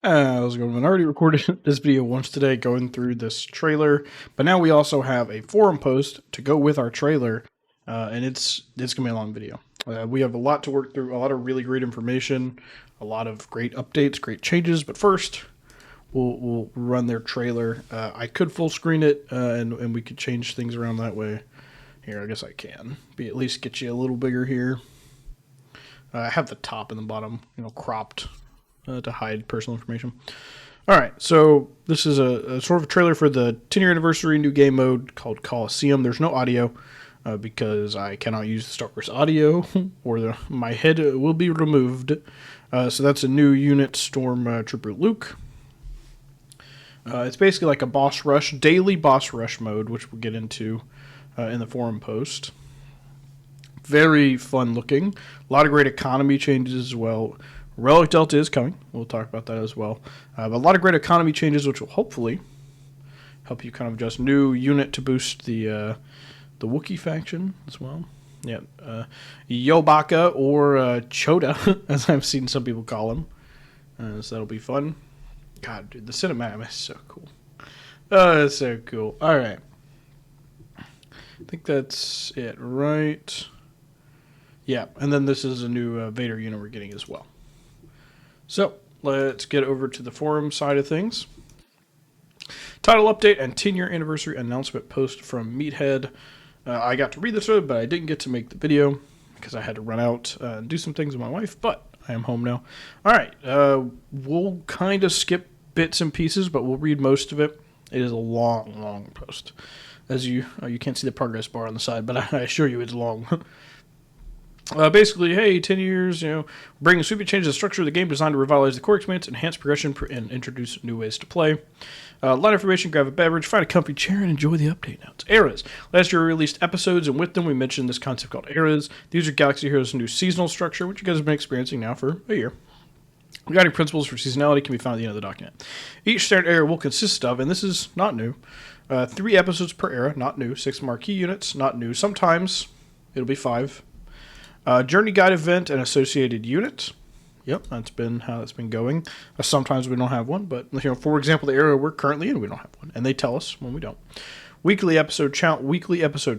How's it going? I already recorded this video once today going through this trailer, but now we also have a forum post to go with our trailer, and it's gonna be a long video. We have a lot to work through, a lot of really great information, a lot of great updates, great changes. But first, we'll run their trailer. I could full screen it, and we could change things around that way. Here, I guess I can. At least get you a little bigger here. I have the top and the bottom, cropped. To hide personal information. All right, so this is a sort of a trailer for the 10-year anniversary new game mode called Coliseum. There's no audio because I cannot use the Star Wars audio, or my head will be removed. So that's a new unit, Stormtrooper Luke. It's basically like a boss rush, daily boss rush mode, which we'll get into in the forum post. Very fun looking. A lot of great economy changes as well. Relic Delta is coming. We'll talk about that as well. But a lot of great economy changes, which will hopefully help you kind of adjust. New unit to boost the Wookiee faction as well. Yeah, Yobaka or Choda, as I've seen some people call him. So that'll be fun. God, dude, the cinematic is so cool. Oh, that's so cool. All right. I think that's it, right? Yeah, and then this is a new Vader unit we're getting as well. So, let's get over to the forum side of things. Title update and 10-year anniversary announcement post from Meathead. I got to read this earlier, but I didn't get to make the video because I had to run out and do some things with my wife, but I am home now. All right, we'll kind of skip bits and pieces, but we'll read most of it. It is a long, long post. As you can't see the progress bar on the side, but I assure you it's long. Basically, hey, 10 years, bringing sweeping changes to the structure of the game designed to revitalize the core experience, enhance progression, and introduce new ways to play. A lot of information, grab a beverage, find a comfy chair, and enjoy the update notes. Eras. Last year we released episodes, and with them we mentioned this concept called eras. These are Galaxy Heroes' new seasonal structure, which you guys have been experiencing now for a year. Guiding principles for seasonality can be found at the end of the document. Each standard era will consist of, and this is not new, 3 episodes per era, not new, 6 marquee units, not new. Sometimes it'll be 5. Journey guide event and associated units. Yep, that's been how that's been going. Sometimes we don't have one, but for example, the era we're currently in, we don't have one, and they tell us when we don't. Weekly episode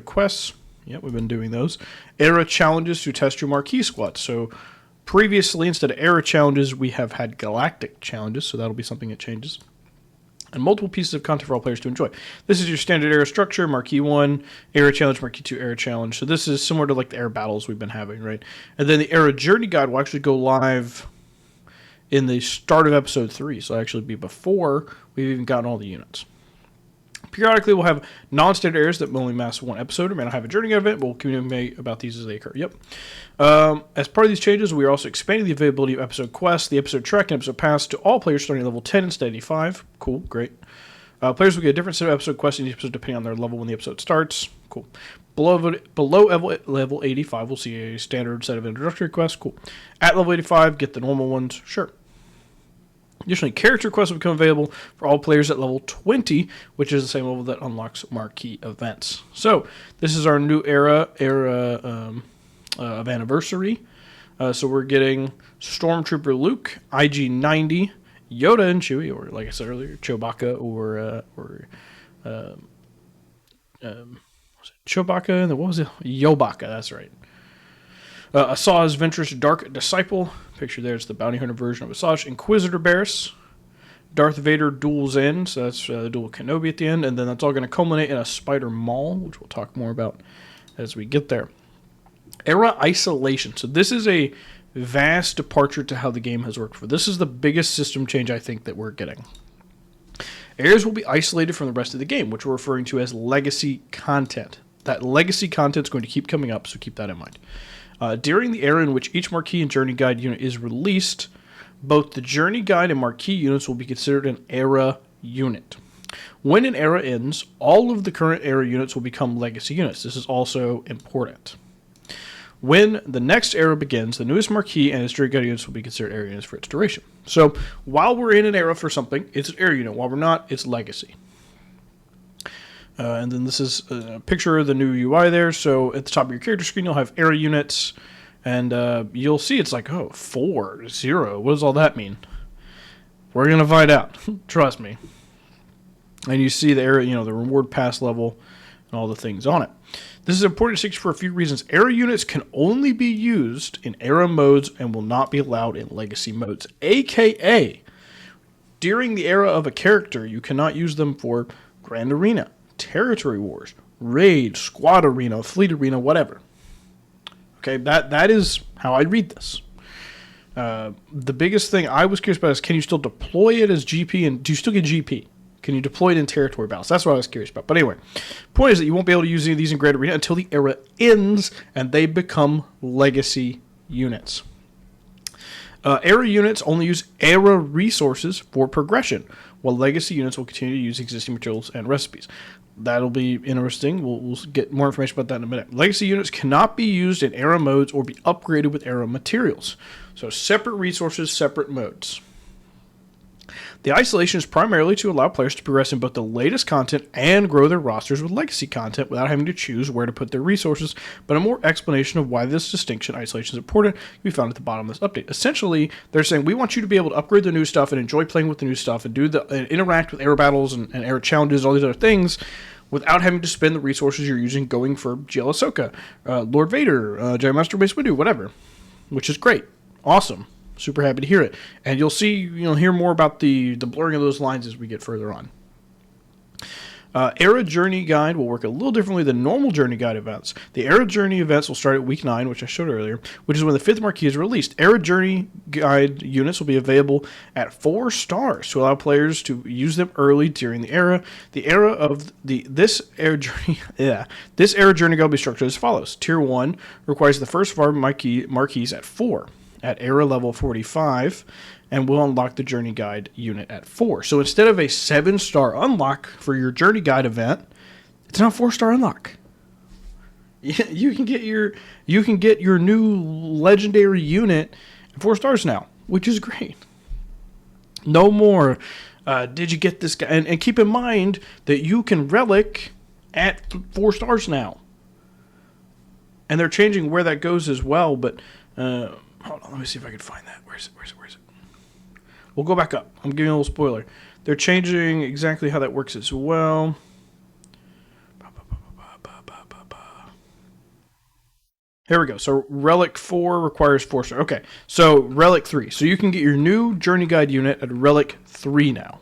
quests. Yep, we've been doing those. Era challenges to test your marquee squad. So previously, instead of era challenges, we have had galactic challenges, so that'll be something that changes. And multiple pieces of content for all players to enjoy. This is your standard era structure, Marquee 1, Era Challenge, Marquee 2, Era Challenge. So this is similar to like the era battles we've been having, right? And then the Era Journey Guide will actually go live in the start of Episode 3. So it'll actually be before we've even gotten all the units. Periodically, we'll have non-standard eras that will only last 1 episode. We may not have a journey guide event, but we'll communicate about these as they occur. Yep. As part of these changes, we are also expanding the availability of episode quests, the episode track, and episode pass to all players starting at level 10 instead of 85. Cool, great. Players will get a different set of episode quests in each episode depending on their level when the episode starts. Cool. Below level 85, we'll see a standard set of introductory quests. Cool. At level 85, get the normal ones. Sure. Additionally, character quests will become available for all players at level 20, which is the same level that unlocks marquee events. So, this is our new era of anniversary. So we're getting Stormtrooper Luke, IG-90, Yoda and Chewie, or like I said earlier, Chewbacca, or was it Chewbacca? And what was it? Yobaka, that's right. Asajj Ventress Dark Disciple. Picture there, it's the bounty hunter version of Asajj. Inquisitor Barriss. Darth Vader Duel's End, so that's the duel with Kenobi at the end, and then that's all going to culminate in a Spider Maul, which we'll talk more about as we get there. Era Isolation. So this is a vast departure to how the game has worked for. This is the biggest system change I think that we're getting. Eras will be isolated from the rest of the game, which we're referring to as legacy content. That legacy content is going to keep coming up, so keep that in mind. During the era in which each Marquee and Journey Guide unit is released, both the Journey Guide and Marquee units will be considered an era unit. When an era ends, all of the current era units will become legacy units. This is also important. When the next era begins, the newest Marquee and its Journey Guide units will be considered era units for its duration. So while we're in an era for something, it's an era unit. While we're not, it's legacy. And then this is a picture of the new UI there. So at the top of your character screen, you'll have era units. And you'll see it's like, 4, 0. What does all that mean? We're going to find out. Trust me. And you see the era, the reward pass level and all the things on it. This is important distinction for a few reasons. Era units can only be used in era modes and will not be allowed in legacy modes. AKA, during the era of a character, you cannot use them for Grand Arena, Territory Wars, Raid, Squad Arena, Fleet Arena, whatever. Okay, that is how I read this. The biggest thing I was curious about is, can you still deploy it as GP, and do you still get GP? Can you deploy it in territory battles? That's what I was curious about. But anyway, point is that you won't be able to use any of these in Grand Arena until the era ends and they become legacy units. Era units only use era resources for progression, while legacy units will continue to use existing materials and recipes. That'll be interesting. We'll get more information about that in a minute. Legacy units cannot be used in era modes or be upgraded with era materials. So separate resources, separate modes. The isolation is primarily to allow players to progress in both the latest content and grow their rosters with legacy content without having to choose where to put their resources, but a more explanation of why this distinction, isolation, is important can be found at the bottom of this update. Essentially, they're saying we want you to be able to upgrade the new stuff and enjoy playing with the new stuff and interact with era battles and era challenges, all these other things, without having to spend the resources you're using going for GL Ahsoka, Lord Vader, Giant Master Mace Windu, whatever, which is great. Awesome. Super happy to hear it. And you'll hear more about the blurring of those lines as we get further on. Era Journey Guide will work a little differently than normal Journey Guide events. The Era Journey events will start at week 9, which I showed earlier, which is when the 5th Marquee is released. Era Journey Guide units will be available at 4 stars to allow players to use them early during the era. The era of this Era Journey Guide will be structured as follows. Tier 1 requires the first of our marquees at 4. At era level 45, and will unlock the Journey Guide unit at 4. So instead of a 7-star unlock for your Journey Guide event, it's now a 4-star unlock. You can get your new legendary unit at 4 stars now, which is great. No more. Did you get this guy? And keep in mind that you can relic at 4 stars now, and they're changing where that goes as well. But hold on, let me see if I can find that. Where is it? We'll go back up. I'm giving you a little spoiler. They're changing exactly how that works as well. Here we go. So Relic 4 requires 4 stars. Okay, so Relic 3. So you can get your new Journey Guide unit at Relic 3 now.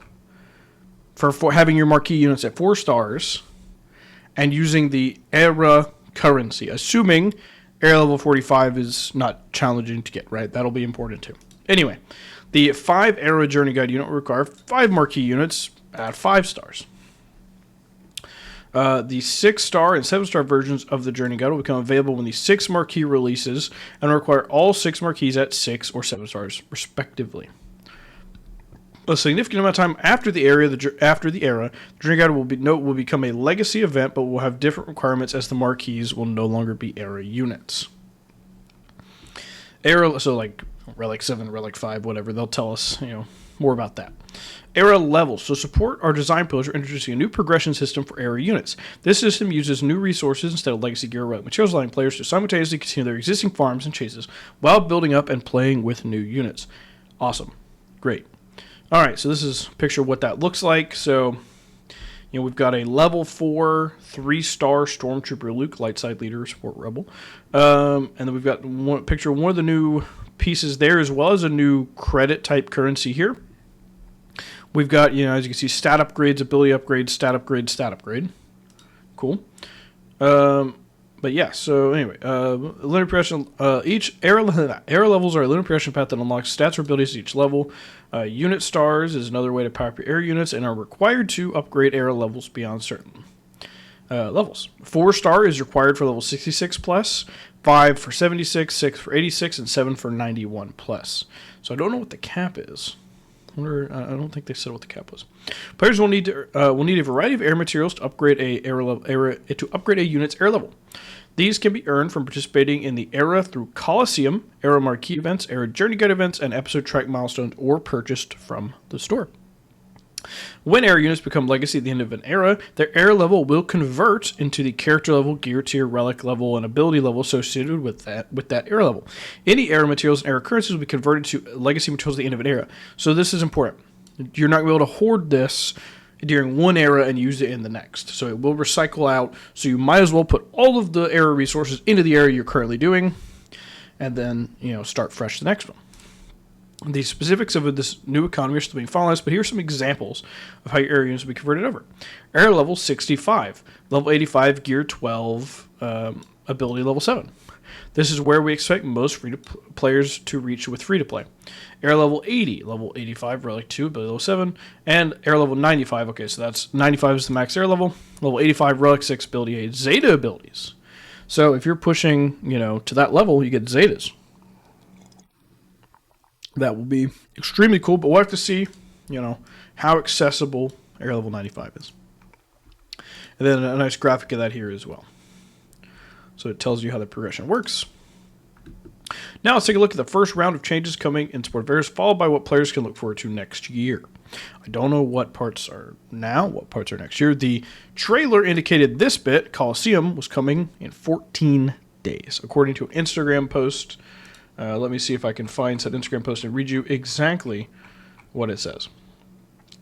For having your marquee units at 4 stars and using the era currency, assuming Era level 45 is not challenging to get, right? That'll be important too. Anyway, the 5 Era Journey Guide unit will require 5 marquee units at 5 stars. The 6-star and 7-star versions of the Journey Guide will become available when the 6 marquee releases and require all 6 marquees at 6 or 7 stars, respectively. A significant amount of time after the era, the Journey Guide will become a legacy event, but will have different requirements as the marquees will no longer be era units. So like Relic 7, Relic 5, whatever, they'll tell us more about that. Era levels. So support our design pillars are introducing a new progression system for era units. This system uses new resources instead of legacy gear relic materials, allowing players to simultaneously continue their existing farms and chases while building up and playing with new units. Awesome. Great. All right, so this is a picture of what that looks like. So, we've got a level 4, 3-star Stormtrooper Luke, light side leader, support rebel. And then we've got one picture of one of the new pieces there, as well as a new credit type currency here. We've got, as you can see, stat upgrades, ability upgrades, stat upgrade, stat upgrade. Cool. But yeah, so anyway, linear progression. Each era levels are a linear progression path that unlocks stats or abilities at each level. Unit stars is another way to power up your era units and are required to upgrade era levels beyond certain levels. 4-star is required for level 66 plus, 5 for 76, 6 for 86, and 7 for 91 plus. So I don't know what the cap is. I don't think they said what the cap was. Players will need a variety of air materials to upgrade a unit's air level. These can be earned from participating in the era through Coliseum, era marquee events, era journey guide events, and episode track milestones, or purchased from the store. When era units become legacy at the end of an era, their era level will convert into the character level, gear tier, relic level, and ability level associated with that era level. Any era materials and era currencies will be converted to legacy materials at the end of an era. So this is important. you're not going to be able to hoard this during one era and use it in the next. So it will recycle out. So you might as well put all of the era resources into the era you're currently doing, and then, start fresh the next one. The specifics of this new economy are still being finalized, but here's some examples of how your era units will be converted over. Era level 65, level 85, gear 12, ability level 7. This is where we expect most players to reach with free-to-play. Era level 80, level 85, relic 2, ability level 7, and era level 95. Okay, so that's 95 is the max era level. Level 85, relic 6, ability 8, Zeta abilities. So if you're pushing, to that level, you get Zetas. That will be extremely cool, but we'll have to see, how accessible era level 95 is. And then a nice graphic of that here as well. So it tells you how the progression works. Now let's take a look at the first round of changes coming in Sport Affairs, followed by what players can look forward to next year. I don't know what parts are now, what parts are next year. The trailer indicated this bit, Coliseum, was coming in 14 days, according to an Instagram post. Let me see if I can find that Instagram post and read you exactly what it says.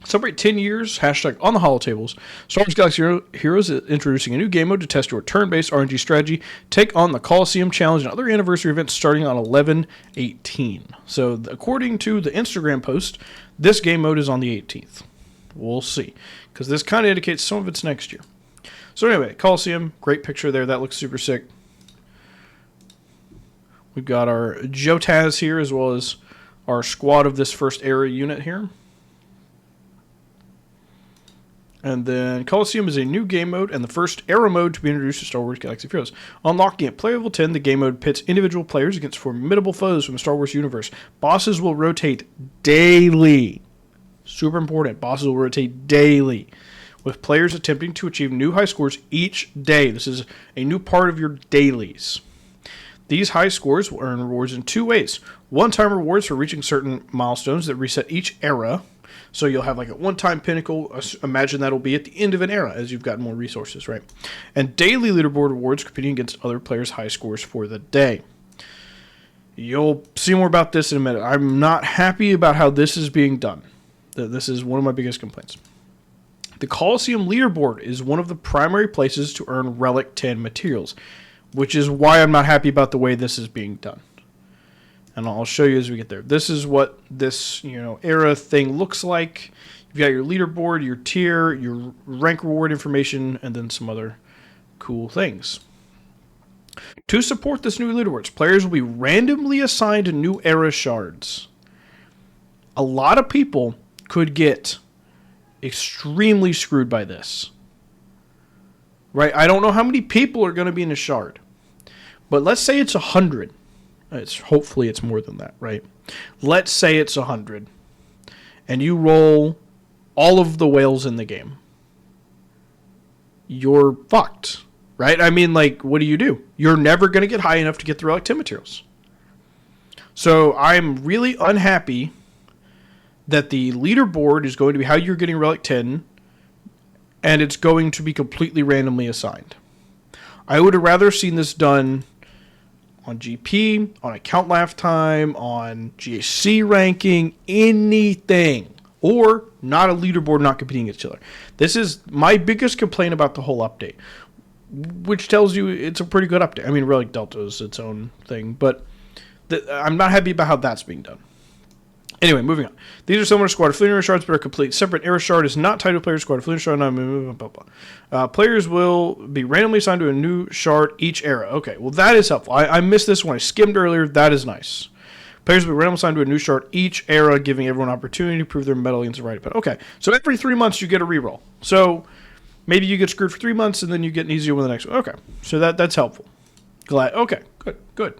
Celebrate 10 years, hashtag on the holotables. Star Wars Galaxy Heroes is introducing a new game mode to test your turn-based RNG strategy. Take on the Coliseum Challenge and other anniversary events starting on 11/18. So according to the Instagram post, this game mode is on the 18th. We'll see, because this kind of indicates some of it's next year. So anyway, Coliseum, great picture there. That looks super sick. We've got our Jotaz here, as well as our squad of this first era unit here. And then Coliseum is a new game mode and the first era mode to be introduced to Star Wars Galaxy of Heroes. Unlocking at player level 10, the game mode pits individual players against formidable foes from the Star Wars universe. Bosses will rotate daily. Super important. Bosses will rotate daily, with players attempting to achieve new high scores each day. This is a new part of your dailies. These high scores will earn rewards in two ways. One-time rewards for reaching certain milestones that reset each era. So you'll have like a one-time pinnacle. Imagine that'll be at the end of an era as you've got more resources, right? And daily leaderboard rewards competing against other players' high scores for the day. You'll see more about this in a minute. I'm not happy about how this is being done. This is one of my biggest complaints. The Coliseum leaderboard is one of the primary places to earn Relic 10 materials, which is why I'm not happy about the way this is being done. And I'll show you as we get there. This is what this, era thing looks like. You've got your leaderboard, your tier, your rank reward information, and then some other cool things. To support this new leaderboards, players will be randomly assigned new era shards. A lot of people could get extremely screwed by this. Right? I don't know how many people are going to be in a shard. But let's say it's 100. Hopefully it's more than that, right? Let's say it's 100. And you roll all of the whales in the game. You're fucked, right? I mean, what do? You're never going to get high enough to get the Relic 10 materials. So I'm really unhappy that the leaderboard is going to be how you're getting Relic 10, and it's going to be completely randomly assigned. I would have rather seen this done on GP, on account lifetime, on GAC ranking, anything. Or not a leaderboard not competing against each other. This is my biggest complaint about the whole update, which tells you it's a pretty good update. I mean, Relic Delta is its own thing, but I'm not happy about how that's being done. Anyway, moving on. These are similar to Squad of Fleeting Era Shards, but are complete separate. Era Shard is not tied to a player's Squad of Fleeting Shard. Blah, blah. Players will be randomly assigned to a new shard each era. Okay, well, that is helpful. I missed this one. I skimmed earlier. That is nice. Players will be randomly assigned to a new shard each era, giving everyone an opportunity to prove their mettle against the right opponent. Okay, so every 3 months you get a reroll. So maybe you get screwed for 3 months, and then you get an easier one the next one. Okay, so that's helpful. Glad. Okay, good.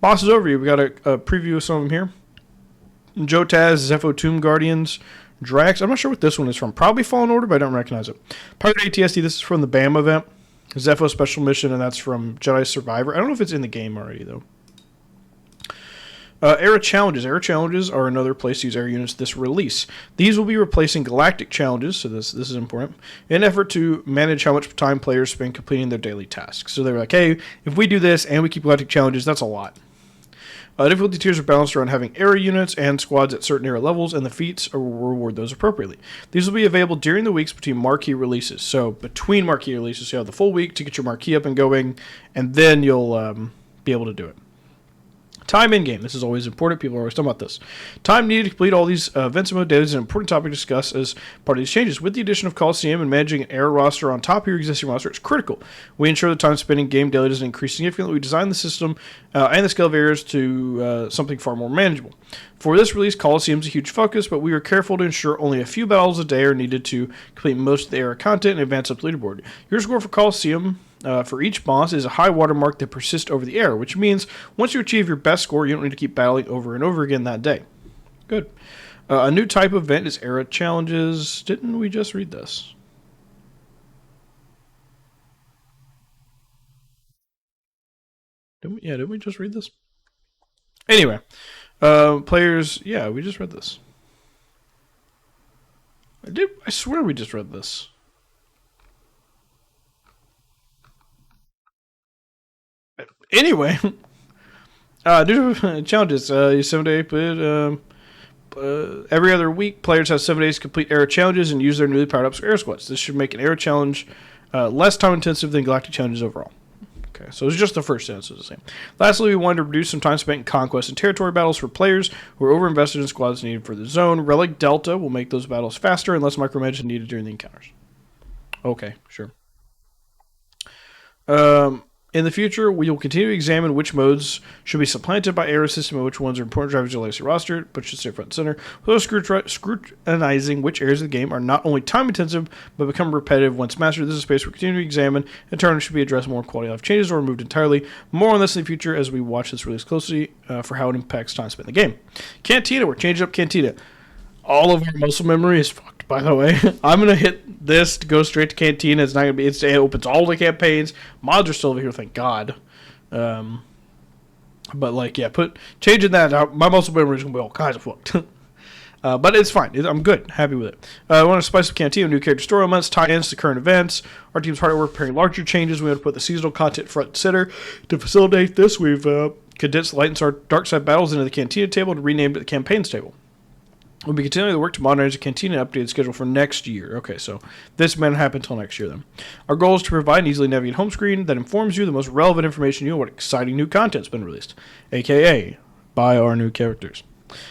Bosses overview. We got a preview of some of them here. Jotaz, Zepho Tomb Guardians, Drax. I'm not sure what this one is from. Probably Fallen Order, but I don't recognize it. Pirate ATSD, this is from the BAM event. Zepho Special Mission, and that's from Jedi Survivor. I don't know if it's in the game already, though. Era Challenges. Era Challenges are another place to use era units this release. These will be replacing Galactic Challenges, so this is important, in an effort to manage how much time players spend completing their daily tasks. So they were like, hey, if we do this and we keep Galactic Challenges, that's a lot. Difficulty tiers are balanced around having era units and squads at certain era levels, and the feats will reward those appropriately. These will be available during the weeks between marquee releases. So between marquee releases, you have the full week to get your marquee up and going, and then you'll be able to do it. Time in-game. This is always important. People are always talking about this. Time needed to complete all these events and modalities is an important topic to discuss as part of these changes. With the addition of Coliseum and managing an era roster on top of your existing roster, it's critical. We ensure the time spent in game daily doesn't increase significantly. We designed the system and the scale of areas to something far more manageable. For this release, Coliseum is a huge focus, but we were careful to ensure only a few battles a day are needed to complete most of the era content and advance up the leaderboard. Your score for Coliseum for each boss is a high watermark that persists over the era, which means once you achieve your best score, you don't need to keep battling over and over again that day. Good. A new type of event is era challenges. Didn't we just read this? Didn't we just read this? Anyway, players, yeah, we just read this. I swear we just read this. Anyway, new challenges. 7 day every other week, players have 7 days to complete era challenges and use their newly powered up era squads. This should make an era challenge less time intensive than galactic challenges overall. Okay, so it's just the first sentence is the same. Lastly, we wanted to reduce some time spent in conquest and territory battles for players who are overinvested in squads needed for the zone. Relic Delta will make those battles faster and less micromanagement is needed during the encounters. Okay, sure. In the future, we will continue to examine which modes should be supplanted by era system and which ones are important drivers of your legacy roster, but should stay front and center. We're scrutinizing which areas of the game are not only time intensive, but become repetitive once mastered. This is a space we continue to examine, and turn should be addressed more quality of life changes or removed entirely. More on this in the future as we watch this release closely for how it impacts time spent in the game. Cantina, we're changing up Cantina. All of our muscle memory is fucked, by the way. I'm going to hit this to go straight to Cantina. It's not going to be, it opens all the campaigns. Mods are still over here, thank God. But like, yeah, changing that out, my muscle memory is going to be all kinds of fucked. But it's fine. I'm good. Happy with it. I want to spice up Cantina, new character story elements, tie ins to current events. Our team's hard at work preparing larger changes. We want to put the seasonal content front and center. To facilitate this, we've condensed light and dark side battles into the Cantina table and renamed it the campaigns table. We'll be continuing the work to modernize the Cantina and update the schedule for next year. Okay, so this may not happen until next year then. Our goal is to provide an easily navigated home screen that informs you the most relevant information you know what exciting new content's been released, aka by our new characters.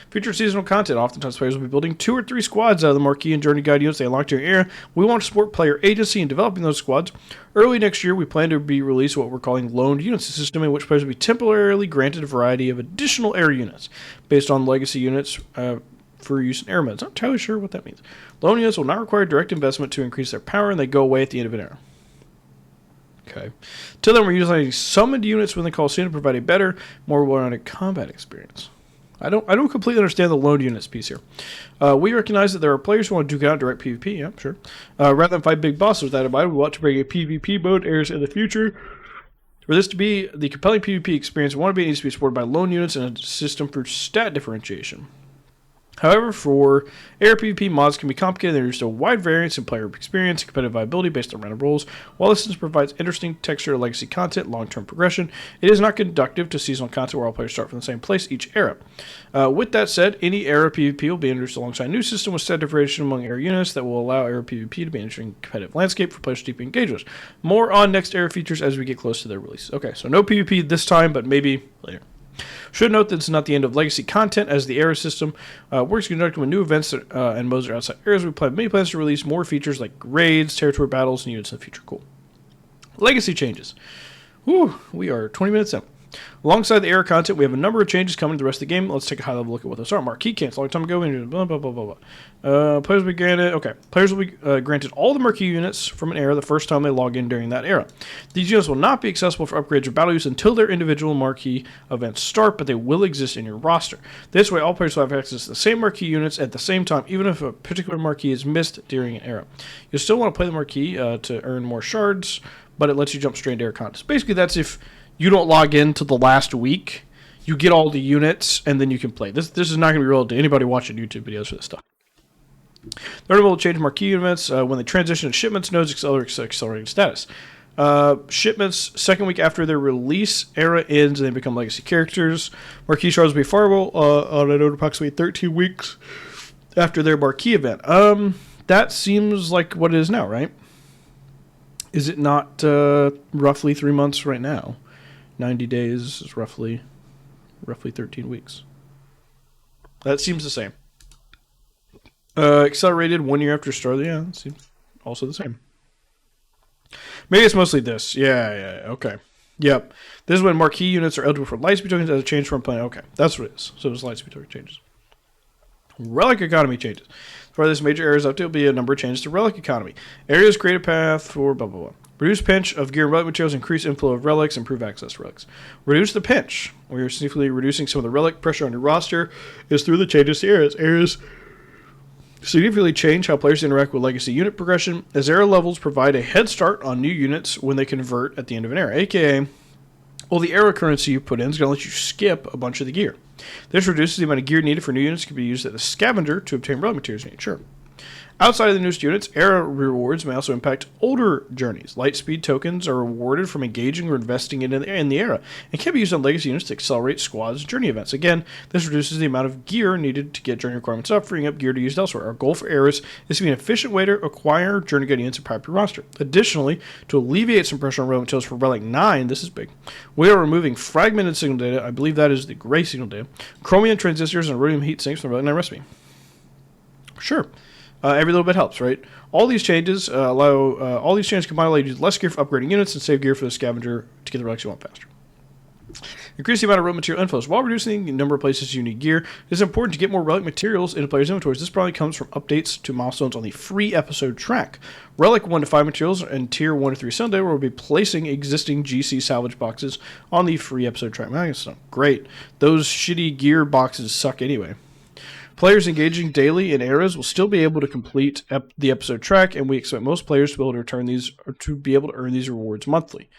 Future seasonal content. Oftentimes players will be building 2 or 3 squads out of the marquee and journey guide units they unlocked during era. We want to support player agency in developing those squads. Early next year, we plan to be released what we're calling loaned units, a system in which players will be temporarily granted a variety of additional era units based on legacy units for use in era modes. I'm not entirely sure what that means. Loan units will not require direct investment to increase their power, and they go away at the end of an era. Okay. Till then, we're utilizing summoned units when they call soon to provide a better, more well-rounded combat experience. I don't completely understand the loaned units piece here. We recognize that there are players who want to duke out direct PvP, yeah, sure. Rather than fight big bosses with that in mind, we want to bring a PvP mode eras in the future. For this to be the compelling PvP experience, we want to be needs to be supported by loan units and a system for stat differentiation. However, for era PvP, mods can be complicated. There's a wide variance in player experience and competitive viability based on random rolls. While this system provides interesting texture, legacy content, long-term progression, it is not conducive to seasonal content where all players start from the same place each era. With that said, any era PvP will be introduced alongside a new system with stat differentiation among era units that will allow era PvP to be an interesting competitive landscape for players to deeply engage with. More on next era features as we get close to their release. Okay, so no PvP this time, but maybe later. Should note that it's not the end of legacy content, as the era system works conducted with new events and modes that are outside eras. We plan many plans to release more features like raids, territory battles, and units in the future. Cool. Legacy changes. Whew, we are 20 minutes in. Alongside the era content, we have a number of changes coming to the rest of the game. Let's take a high-level look at what those are. Marquee cancel. A long time ago, blah, blah, blah, blah, blah. Players will be granted... Okay. Players will be granted all the marquee units from an era the first time they log in during that era. These units will not be accessible for upgrades or battle use until their individual marquee events start, but they will exist in your roster. This way, all players will have access to the same marquee units at the same time, even if a particular marquee is missed during an era. You'll still want to play the marquee to earn more shards, but it lets you jump straight into era contests. Basically, that's if you don't log in to the last week, you get all the units, and then you can play. This is not going to be relevant to anybody watching YouTube videos for this stuff. Third of all, change marquee events when they transition to shipments nodes, accelerating status. Shipments, second week after their release, era ends and they become legacy characters. Marquee shards will be farmable on an approximately 13 weeks after their marquee event. That seems like what it is now, right? Is it not roughly 3 months right now? 90 days is roughly 13 weeks. That seems the same. Accelerated 1 year after start. Yeah, that seems also the same. Maybe it's mostly this. Yeah, okay. Yep. This is when marquee units are eligible for lightspeed tokens as a change from plan. Okay, that's what it is. So it's lightspeed token changes. Relic economy changes. For this major areas update will be a number of changes to relic economy. Areas create a path for blah blah blah. Reduce pinch of gear and relic materials, increase inflow of relics, improve access to relics. Reduce the pinch. We are significantly reducing some of the relic pressure on your roster is through the changes to areas. Areas significantly change how players interact with legacy unit progression, as era levels provide a head start on new units when they convert at the end of an era, aka all the era currency you put in is going to let you skip a bunch of the gear. This reduces the amount of gear needed for new units that can be used as a scavenger to obtain relic materials needed. Sure. Outside of the newest units, era rewards may also impact older journeys. Lightspeed tokens are rewarded from engaging or investing in the era, and can be used on legacy units to accelerate squads' journey events. Again, this reduces the amount of gear needed to get journey requirements up, freeing up gear to use elsewhere. Our goal for eras is to be an efficient way to acquire journey guide units and prep your roster. Additionally, to alleviate some pressure on relic materials for Relic 9, this is big, we are removing fragmented signal data, I believe that is the gray signal data, chromium transistors, and rhodium heat sinks from the Relic 9 recipe. Sure. Every little bit helps, right? All these changes combine allow you to use less gear for upgrading units and save gear for the scavenger to get the relics you want faster. Increase the amount of relic material inflows. While reducing the number of places you need gear, it is important to get more relic materials into players' inventories. This probably comes from updates to milestones on the free episode track. Relic 1 to 5 materials and Tier 1 to 3 Sunday will be placing existing GC salvage boxes on the free episode track. Great. Those shitty gear boxes suck anyway. Players engaging daily in eras will still be able to complete the episode track, and we expect most players to be able to return these or to be able to earn these rewards monthly.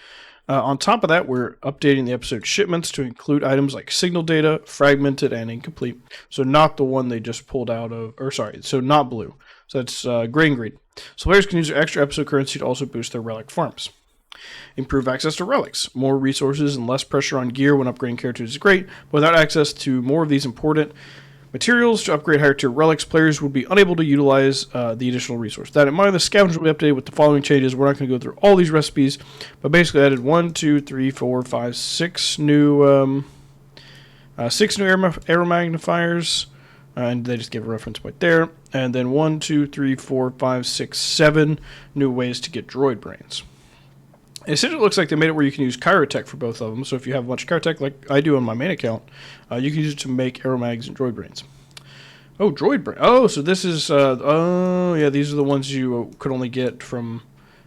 On top of that, we're updating the episode shipments to include items like signal data, fragmented, and incomplete. So not the one they just pulled out of, so not blue. So that's gray and green. So players can use their extra episode currency to also boost their relic farms. Improve access to relics. More resources and less pressure on gear when upgrading characters is great, but without access to more of these important materials to upgrade higher tier relics, players would be unable to utilize the additional resource. That in mind, the scavenger will be updated with the following changes. We're not going to go through all these recipes, but basically added 6 new arrow magnifiers, and they just give a reference point there. And then 7 new ways to get droid brains. Essentially, it looks like they made it where you can use Chirotech for both of them. So if you have a bunch of Chirotech, like I do on my main account, you can use it to make Aeromags and Droid Brains. Oh, Droid Brain. Oh, so this is... yeah, these are the ones you could only get from...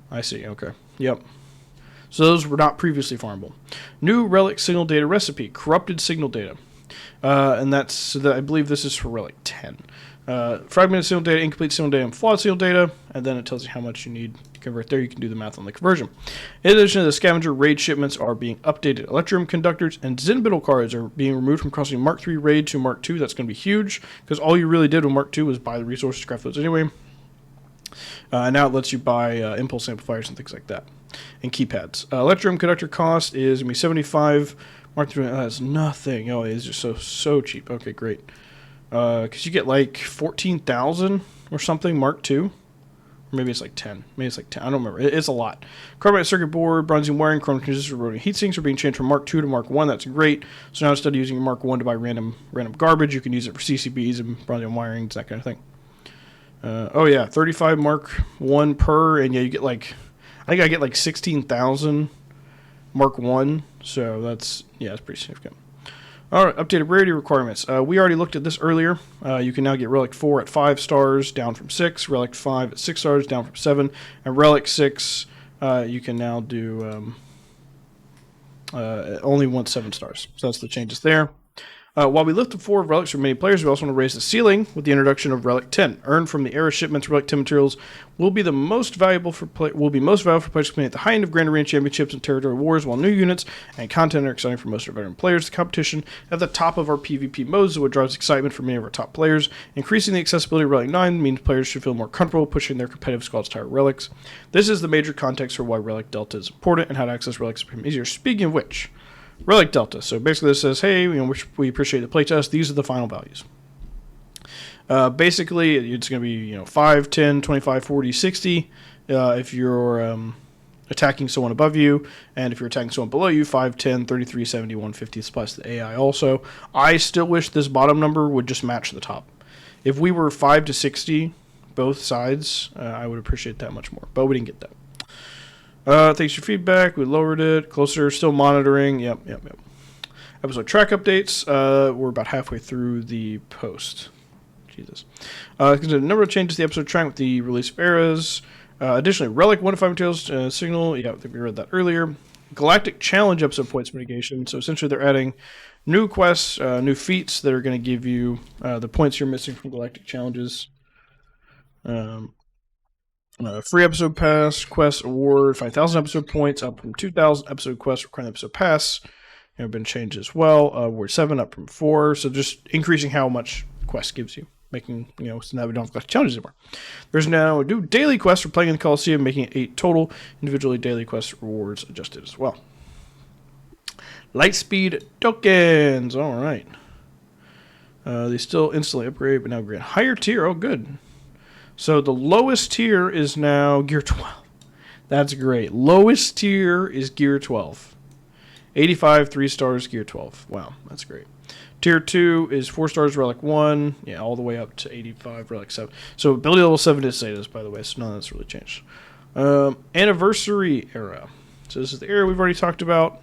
I see, okay. Yep. So those were not previously farmable. New Relic Signal Data Recipe. Corrupted Signal Data. And that's... I believe this is for Relic 10. Fragmented signal data, incomplete signal data, and flawed signal data, and then it tells you how much you need to convert there. You can do the math on the conversion. In addition, the scavenger raid shipments are being updated. Electrum conductors and Zinbittle cards are being removed from crossing Mark 3 raid to Mark 2. That's going to be huge, because all you really did with Mark 2 was buy the resources to craft those anyway. And now it lets you buy impulse amplifiers and things like that, and keypads. Electrum conductor cost is going to be 75. Mark 3 has nothing. Oh, it's just so cheap. Okay, great. Because you get like 14,000 or something, Mark II. Or maybe it's like 10. Maybe it's like 10. I don't remember. It's a lot. Carbonate circuit board, bronzing wiring, chrome transistor, rotary heat sinks are being changed from Mark II to Mark I. That's great. So now instead of using Mark I to buy random garbage, you can use it for CCBs and bronzing wirings, that kind of thing. Oh yeah, 35 Mark I per, and yeah, you get like, I think I get like 16,000 Mark I. So that's pretty significant. All right, updated rarity requirements. We already looked at this earlier. You can now get Relic 4 at 5 stars, down from 6. Relic 5 at 6 stars, down from 7. And Relic 6, you can now do only 7 stars. So that's the changes there. While we lift the floor of relics for many players, we also want to raise the ceiling with the introduction of Relic 10. Earned from the era shipments, Relic 10 materials will be most valuable for players competing at the high end of Grand Arena Championships and Territory Wars, while new units and content are exciting for most of our veteran players. The competition at the top of our PvP modes is what drives excitement for many of our top players. Increasing the accessibility of Relic 9 means players should feel more comfortable pushing their competitive squads to higher relics. This is the major context for why Relic Delta is important and how to access relics become easier. Speaking of which, Relic Delta. So basically this says, hey, we appreciate the playtest. These are the final values. Basically, it's going to be 5, 10, 25, 40, 60 if you're attacking someone above you. And if you're attacking someone below you, 5, 10, 33, 70, 150 plus the AI also. I still wish this bottom number would just match the top. If we were 5 to 60, both sides, I would appreciate that much more. But we didn't get that. Thanks for feedback. We lowered it. Closer, still monitoring. Yep. Episode track updates. We're about halfway through the post. Jesus. There's a number of changes to the episode track with the release of eras. Additionally, Relic 1 to 5 materials signal. Yeah, I think we read that earlier. Galactic Challenge episode points mitigation. So essentially they're adding new quests, new feats that are going to give you the points you're missing from Galactic Challenges. Free episode pass, quest award, 5,000 episode points, up from 2,000 episode quest, requiring episode pass. Have been changed as well. We're 7 up from 4, so just increasing how much quest gives you, making so now we don't have challenges anymore. There's now a new daily quest for playing in the Coliseum, making it 8 total. Individually daily quest rewards adjusted as well. Lightspeed tokens, all right. They still instantly upgrade, but now grant higher tier. Oh, good. So the lowest tier is now Gear 12. That's great. Lowest tier is Gear 12. 85, 3 stars, Gear 12. Wow, that's great. Tier 2 is 4 stars, Relic 1. Yeah, all the way up to 85, Relic 7. So ability level 7 did say this, by the way, so none of that's really changed. Anniversary era. So this is the era we've already talked about.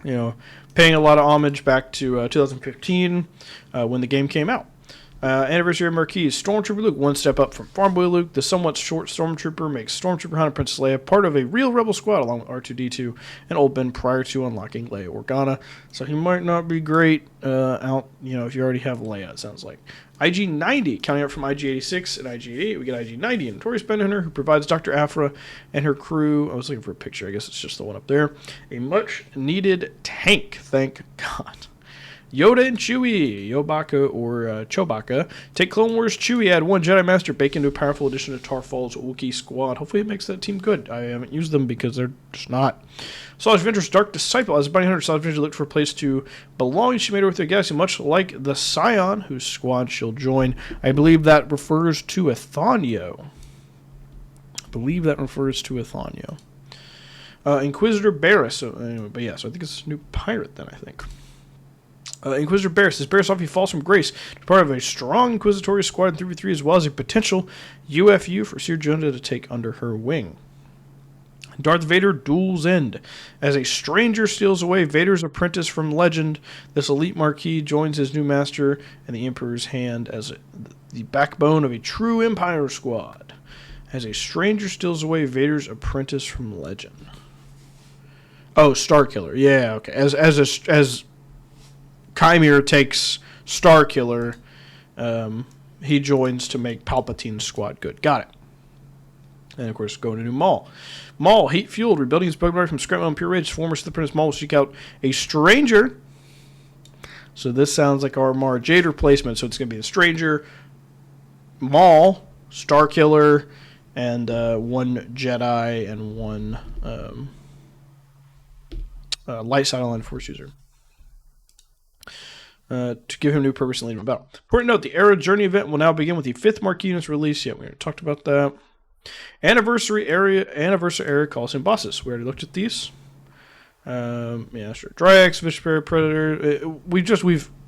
Paying a lot of homage back to 2015 when the game came out. Anniversary Marquis, Stormtrooper Luke, 1 step up from Farm Boy Luke. The somewhat short Stormtrooper makes Stormtrooper Hunter Princess Leia part of a real Rebel squad along with R2-D2 and Old Ben prior to unlocking Leia Organa. So he might not be great out, if you already have Leia, it sounds like. IG-90, counting up from IG-86 and IG-88, we get IG-90, a notorious bend hunter who provides Dr. Aphra and her crew. I was looking for a picture, I guess it's just the one up there. A much needed tank, thank God. Yoda and Chewie, Yobaka or Chewbacca. Take Clone Wars Chewie, add 1 Jedi Master, bake into a powerful addition to Tarfal's Wookiee squad. Hopefully it makes that team good. I haven't used them because they're just not. Savage Adventure's Dark Disciple. As a bounty hunter, Savage Adventure looked for a place to belong. She made her with their galaxy, much like the Scion, whose squad she'll join. I believe that refers to Athanio. Inquisitor Barris. So I think it's a new pirate then, I think. Inquisitor Barris. As Barris often falls from grace, part of a strong Inquisitorial squad in 3v3 as well as a potential UFU for Seer Jonah to take under her wing. Darth Vader Duel's End. As a stranger steals away Vader's apprentice from legend, this elite Marquis joins his new master and the Emperor's hand as the backbone of a true Empire squad. As a stranger steals away Vader's apprentice from legend. Oh, Starkiller. Yeah, okay. As Chimera takes Starkiller, he joins to make Palpatine's squad good. Got it. And, of course, going to new Maul. Maul, heat-fueled, rebuilding his bugbear from Scrap Mountain Pure Rage. Former Sith Apprentice Maul will seek out a stranger. So this sounds like our Mara Jade replacement. So it's going to be a stranger, Maul, Starkiller, and 1 Jedi and 1 light side online Force user. To give him new purpose and lead him about. Important note, the Era Journey event will now begin with the 5th Marquee unit's release. Yeah, we already talked about that. Anniversary area Coliseum bosses. We already looked at these. Yeah, sure. Dryax, Vishpera, Predator.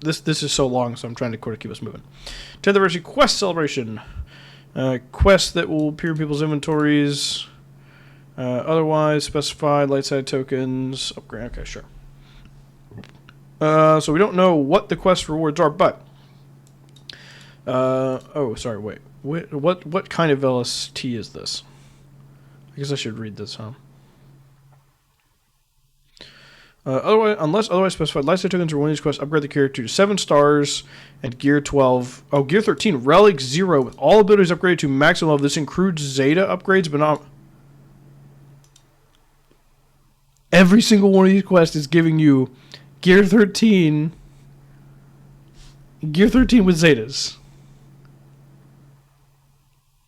This is so long, so I'm trying to keep us moving. 10th Anniversary Quest Celebration. Quests that will appear in people's inventories. Otherwise specified light side tokens. Upgrade. Okay, sure. So we don't know what the quest rewards are, but wait. What kind of LST is this? I guess I should read this, huh? Unless otherwise specified, lifestyle tokens or one of these quests upgrade the character to 7 stars and Gear 12. Oh, Gear 13, Relic 0 with all abilities upgraded to maximum level. This includes Zeta upgrades, but not... Every single one of these quests is giving you Gear 13... Gear 13 with Zetas.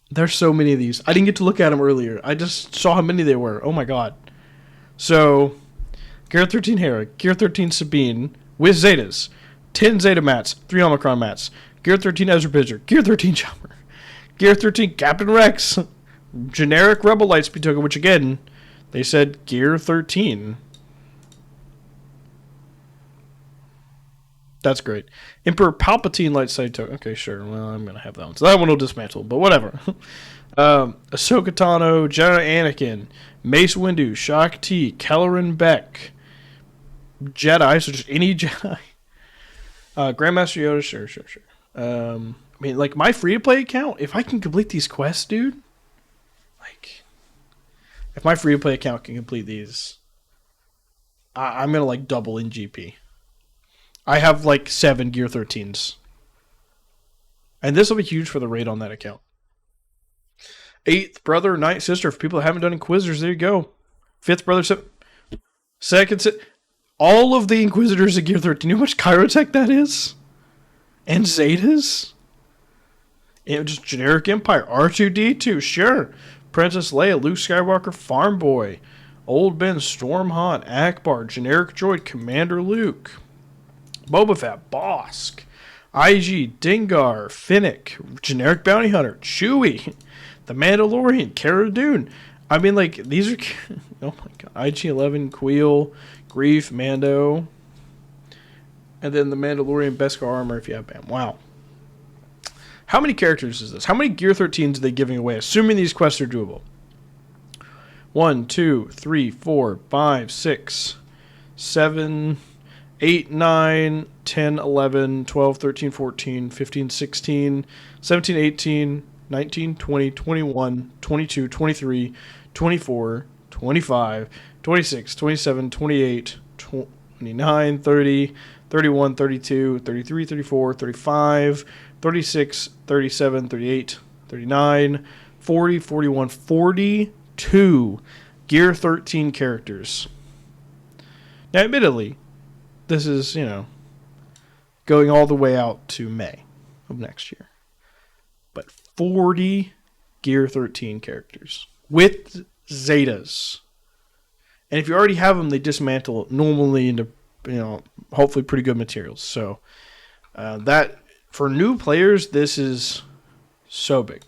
There's so many of these. I didn't get to look at them earlier. I just saw how many there were. Oh my god. So... Gear 13 Hera, Gear 13 Sabine, with Zetas, 10 Zeta mats, 3 Omicron mats, Gear 13 Ezra Bridger, Gear 13 Chopper, Gear 13 Captain Rex, generic Rebel Lightspeed token, which again, they said Gear 13. That's great. Emperor Palpatine Lightside token. Okay, sure. Well, I'm going to have that one. So that one will dismantle, but whatever. Ahsoka Tano, Jedi Anakin, Mace Windu, Shak T, Kelleran Beck, Jedi, so just any Jedi. Grandmaster Yoda, sure. I mean, like, my free-to-play account, if I can complete these quests, dude, like, if my free-to-play account can complete these, I'm going to, like, double in GP. I have, like, 7 Gear 13s. And this will be huge for the raid on that account. 8th brother, 9th sister. For people that haven't done Inquisitors, there you go. 5th brother, 2nd, all of the Inquisitors at Gear 13. You know how much Chirotech that is? And Zetas? And just generic Empire. R2-D2, sure. Princess Leia, Luke Skywalker, Farm Boy, Old Ben, Storm Han, Akbar, generic droid, Commander Luke, Boba Fett, Bosk, IG, Dengar, Finnick, generic bounty hunter, Chewie, the Mandalorian, Cara Dune. I mean, like, these are... Oh my god. IG-11, Queel, Grief, Mando. And then the Mandalorian Beskar armor if you have Bam. Wow. How many characters is this? How many Gear 13s are they giving away? Assuming these quests are doable. 1, 2, 3, 4, 5, 6, 7, 8, 9, 10, 11, 12, 13, 14, 15, 16, 17, 18, 19, 20, 21, 22, 23, 24, 25, 26, 27, 28, 29, 30, 31, 32, 33, 34, 35, 36, 37, 38, 39, 40, 41, 42 Gear 13 characters. Now, admittedly, this is, going all the way out to May of next year. But 40 Gear 13 characters with Zetas. And if you already have them, they dismantle normally into, hopefully pretty good materials. So, that, for new players, this is so big.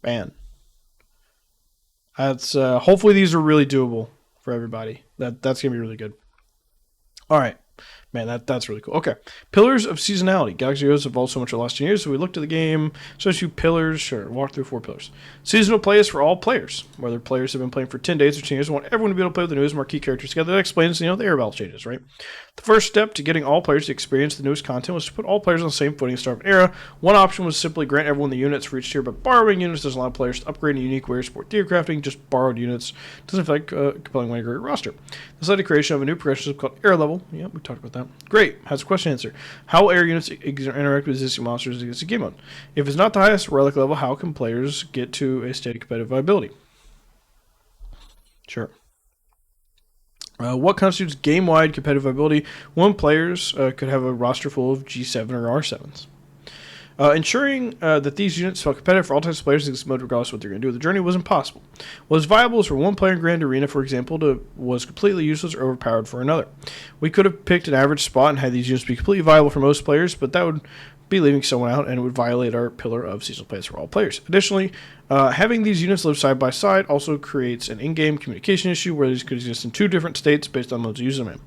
Man. That's, hopefully these are really doable for everybody. That's going to be really good. All right. Man, that's really cool. Okay. Pillars of seasonality. Galaxy Heroes have evolved so much in the last 10 years, so we looked at the game. So a few pillars. Sure. Walk through 4 pillars. Seasonal play is for all players. Whether players have been playing for 10 days or 10 years, we want everyone to be able to play with the newest marquee characters together. That explains, the air battle changes, right? The first step to getting all players to experience the newest content was to put all players on the same footing and start an era. One option was simply grant everyone the units for each tier, but borrowing units doesn't allow players to upgrade in a unique way or support tier crafting. Just borrowed units doesn't feel like a compelling way to grow your roster. This led to creation of a new progression system called era level. Yeah, we talked about that. Great. Has a question answer. How will era units interact with existing monsters against the game mode? If it's not the highest relic level, how can players get to a steady competitive viability? Sure. What constitutes game-wide competitive viability? One players could have a roster full of G7 or R7s. Ensuring that these units felt competitive for all types of players in this mode, regardless of what they're going to do with the journey, was impossible. What was viable is for one player in Grand Arena, for example, was completely useless or overpowered for another. We could have picked an average spot and had these units be completely viable for most players, but that would be leaving someone out, and it would violate our pillar of seasonal plays for all players. Additionally, having these units live side by side also creates an in-game communication issue where these could exist in 2 different states based on modes you use them in.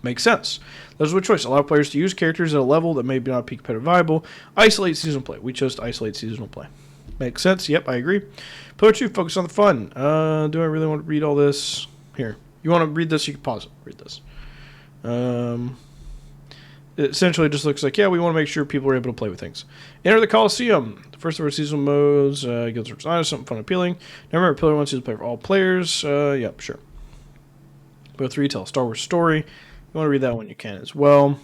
Makes sense. Those are a choice. Allow players to use characters at a level that may not be competitive viable. Isolate seasonal play. We chose to isolate seasonal play. Makes sense. Yep, I agree. Pillar 2, focus on the fun. Do I really want to read all this? Here. You want to read this? You can pause it. Read this. It essentially just looks like, we want to make sure people are able to play with things. Enter the Coliseum. The first of our seasonal modes. Guilds vs. Honest, something fun and appealing. Now remember, Pillar 1 seasonal play for all players. Yep, sure. Pillar 3, tell a Star Wars story. If you want to read that one, you can as well.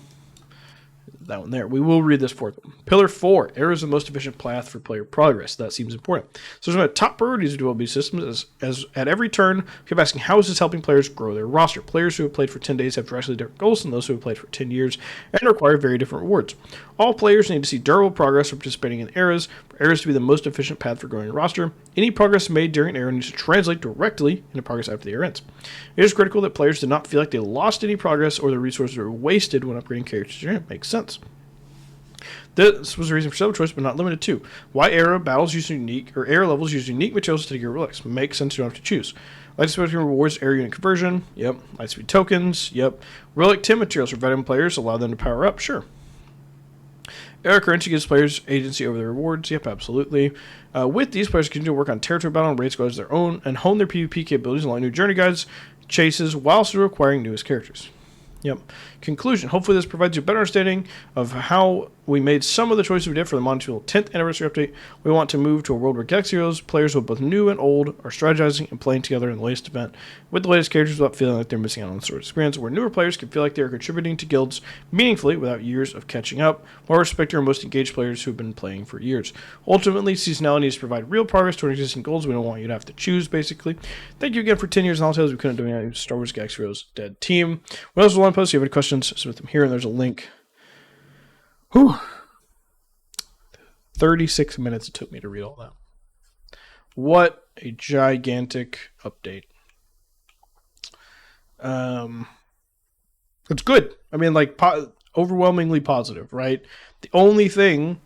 That one there. We will read this fourth one. Pillar 4, error is the most efficient path for player progress. That seems important. So there's one of the top priorities of dual systems as at every turn, keep asking how is this helping players grow their roster. Players who have played for 10 days have drastically different goals than those who have played for 10 years and require very different rewards. All players need to see durable progress from participating in eras, for eras to be the most efficient path for growing a roster. Any progress made during an era needs to translate directly into progress after the era ends. It is critical that players do not feel like they lost any progress or their resources were wasted when upgrading characters. Makes sense. This was a reason for several choice, but not limited to. Why era battles use unique, or era levels use unique materials to get relics? Makes sense, you don't have to choose. Lightspeed rewards area unit conversion. Yep. Lightspeed tokens. Yep. Relic 10 materials for veteran players allow them to power up. Sure. Era currency gives players agency over their rewards. Yep, absolutely. With these, players continue to work on territory battle and raid squads their own and hone their PvP capabilities along new journey guides, chases, while still acquiring newest characters. Yep. Conclusion. Hopefully this provides you a better understanding of how we made some of the choices we did for the Modern 10th anniversary update. We want to move to a world where Galaxy Heroes players who both new and old are strategizing and playing together in the latest event with the latest characters without feeling like they're missing out on the sort of experience, where newer players can feel like they are contributing to guilds meaningfully without years of catching up, while respecting our most engaged players who have been playing for years. Ultimately, seasonality needs to provide real progress toward existing goals. We don't want you to have to choose, basically. Thank you again for 10 years and all tales we couldn't do anything. Star Wars Galaxy Heroes Dead Team. What else was on post? If you have any questions, submit them here, and there's a link. Whew. 36 minutes it took me to read all that. What a gigantic update. It's good. I mean, like, overwhelmingly positive, right? The only thing,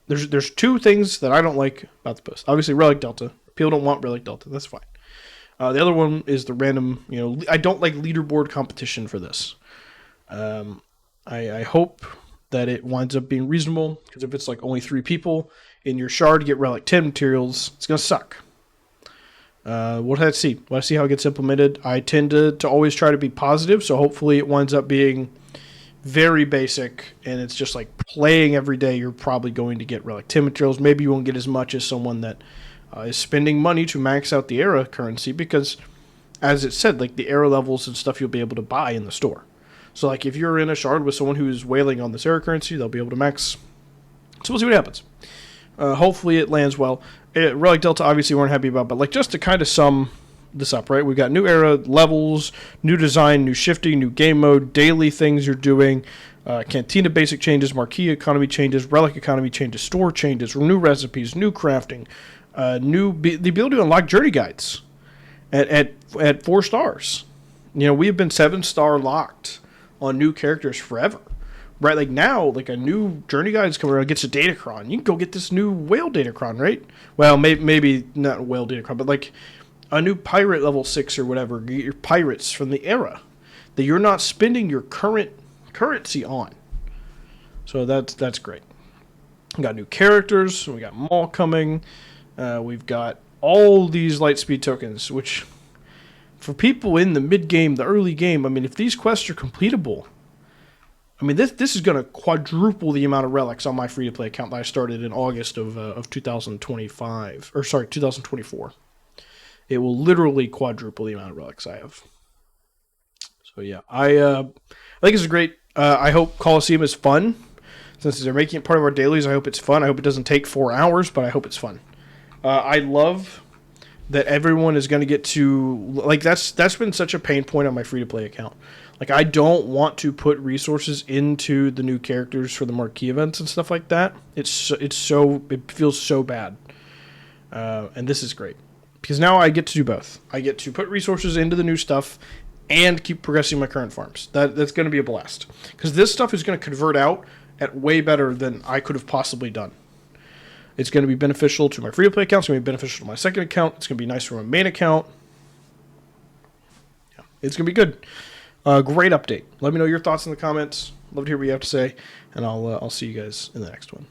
there's two things that I don't like about the post. Obviously, Relic Delta. People don't want Relic Delta. That's fine. The other one is the random, I don't like leaderboard competition for this. I hope that it winds up being reasonable, because if it's like only 3 people in your shard to get Relic 10 materials, it's going to suck. We'll see. We'll see how it gets implemented. I tend to always try to be positive, so hopefully it winds up being very basic, and it's just like playing every day, you're probably going to get Relic 10 materials. Maybe you won't get as much as someone that is spending money to max out the era currency, because, as it said, like the era levels and stuff you'll be able to buy in the store. So, like, if you're in a shard with someone who's whaling on this era currency, they'll be able to max. So we'll see what happens. Hopefully it lands well. Relic Delta, obviously, we weren't happy about, but, like, just to kind of sum this up, right? We've got new era levels, new design, new shifting, new game mode, daily things you're doing, Cantina basic changes, Marquee economy changes, Relic economy changes, store changes, new recipes, new crafting, the ability to unlock journey guides at 4 stars. We have been 7-star locked on new characters forever, right? Like now, like a new journey guide is coming around, gets a Datacron. You can go get this new whale Datacron, right? Well, maybe not whale Datacron, but like a new pirate level 6 or whatever. Get your pirates from the era that you're not spending your current currency on. So that's great. We got new characters. We got Maul coming. We've got all these Lightspeed tokens, which, for people in the mid-game, the early game, I mean, if these quests are completable, I mean, this is going to quadruple the amount of relics on my free-to-play account that I started in August of 2024. It will literally quadruple the amount of relics I have. So, yeah, I think this is great. I hope Coliseum is fun. Since they're making it part of our dailies, I hope it's fun. I hope it doesn't take 4 hours, but I hope it's fun. I love that everyone is going to get to, like, that's been such a pain point on my free-to-play account. Like, I don't want to put resources into the new characters for the marquee events and stuff like that. It feels so bad. And this is great. Because now I get to do both. I get to put resources into the new stuff and keep progressing my current farms. That's going to be a blast. Because this stuff is going to convert out at way better than I could have possibly done. It's going to be beneficial to my free-to-play account. It's going to be beneficial to my second account. It's going to be nice for my main account. Yeah, it's going to be good. Great update. Let me know your thoughts in the comments. Love to hear what you have to say. And I'll see you guys in the next one.